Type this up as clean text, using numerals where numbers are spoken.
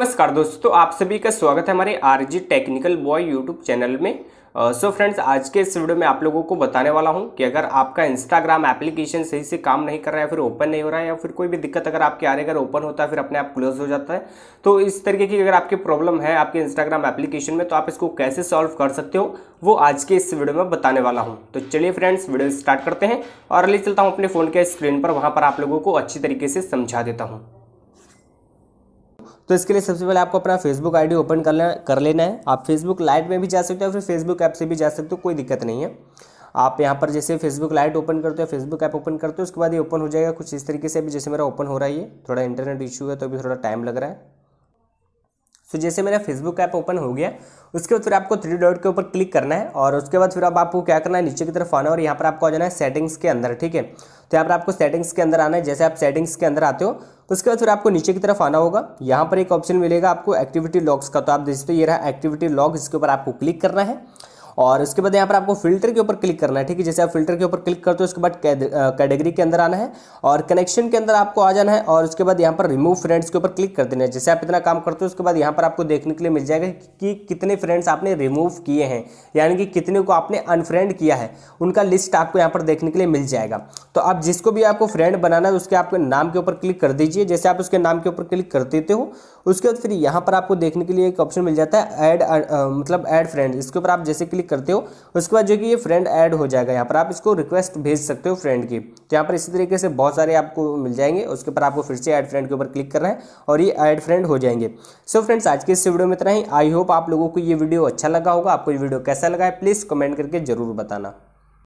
नमस्कार दोस्तों, आप सभी का स्वागत है हमारे RG technical boy YouTube channel में। सो फ्रेंड्स, आज के इस वीडियो में आप लोगों को बताने वाला हूं कि अगर आपका इंस्टाग्राम एप्लीकेशन सही से काम नहीं कर रहा है, फिर ओपन नहीं हो रहा है, या फिर कोई भी दिक्कत अगर आपके आ रही है, अगर ओपन होता है फिर अपने आप क्लोज हो जाता है, तो इस तरीके की अगर आपकी प्रॉब्लम है आपके इंस्टाग्राम एप्लीकेशन में, तो आप इसको कैसे सॉल्व कर सकते हो वो आज के इस वीडियो में बताने वाला हूँ। तो चलिए फ्रेंड्स, वीडियो स्टार्ट करते हैं और ले चलता हूँ अपने फ़ोन के स्क्रीन पर, वहाँ पर आप लोगों को अच्छी तरीके से समझा देता हूँ। तो इसके लिए सबसे पहले आपको अपना फेसबुक आईडी ओपन कर लेना है। आप फेसबुक लाइट में भी जा सकते हो, फिर फेसबुक ऐप से भी जा सकते हो, कोई दिक्कत नहीं है। आप यहाँ पर जैसे फेसबुक लाइट ओपन करते हो, फेसबुक ऐप ओपन करते हो, उसके बाद ये ओपन हो जाएगा कुछ इस तरीके से। अभी जैसे मेरा ओपन हो रहा है, ये थोड़ा इंटरनेट इशू है तो अभी थोड़ा टाइम लग रहा है। तो जैसे मेरा फेसबुक ऐप ओपन हो गया, उसके बाद फिर आपको थ्री डॉट के ऊपर क्लिक करना है और उसके बाद फिर अब आपको क्या करना है, नीचे की तरफ आना है और यहाँ पर आपको आ जाना है सेटिंग्स के अंदर। ठीक है, तो यहाँ पर आपको सेटिंग्स के अंदर आना है। जैसे आप सेटिंग्स के अंदर आते हो, उसके बाद फिर आपको नीचे की तरफ आना होगा। यहाँ पर एक ऑप्शन मिलेगा आपको एक्टिविटी लॉग्स का, तो आप देख सकते हो ये रहा एक्टिविटी लॉग, इसके ऊपर आपको क्लिक करना है और उसके बाद यहाँ पर आपको फिल्टर के ऊपर क्लिक करना है। ठीक है, जैसे आप फिल्टर के ऊपर क्लिक करते हो उसके बाद कैटेगरी के अंदर आना है और कनेक्शन के अंदर आपको आ जाना है और उसके बाद यहाँ पर रिमूव फ्रेंड्स के ऊपर क्लिक कर देना है। जैसे आप इतना काम करते हो उसके बाद यहाँ पर आपको देखने के लिए मिल जाएगा कि कितने फ्रेंड्स आपने रिमूव किए हैं, यानी कि कितने को आपने अनफ्रेंड किया है, उनका लिस्ट आपको यहाँ पर देखने के लिए मिल जाएगा। तो आप जिसको भी आपको फ्रेंड बनाना है उसके आपके नाम के ऊपर क्लिक कर दीजिए। जैसे आप उसके नाम के ऊपर क्लिक कर देते हो, उसके बाद फिर यहाँ पर आपको देखने के लिए एक ऑप्शन मिल जाता है ऐड फ्रेंड। इसके ऊपर आप जैसे क्लिक करते हो उसके बाद जो कि ये फ्रेंड ऐड हो जाएगा। यहाँ पर आप इसको रिक्वेस्ट भेज सकते हो फ्रेंड की। तो यहाँ पर इसी तरीके से बहुत सारे आपको मिल जाएंगे। उसके ऊपर आपको फिर से ऐड फ्रेंड के ऊपर क्लिक करना है और ये ऐड फ्रेंड हो जाएंगे। सो फ्रेंड्स, आज के इस वीडियो में इतना ही। आई होप आप लोगों को ये वीडियो अच्छा लगा होगा। आपको ये वीडियो कैसा लगा है प्लीज़ कमेंट करके जरूर बताना।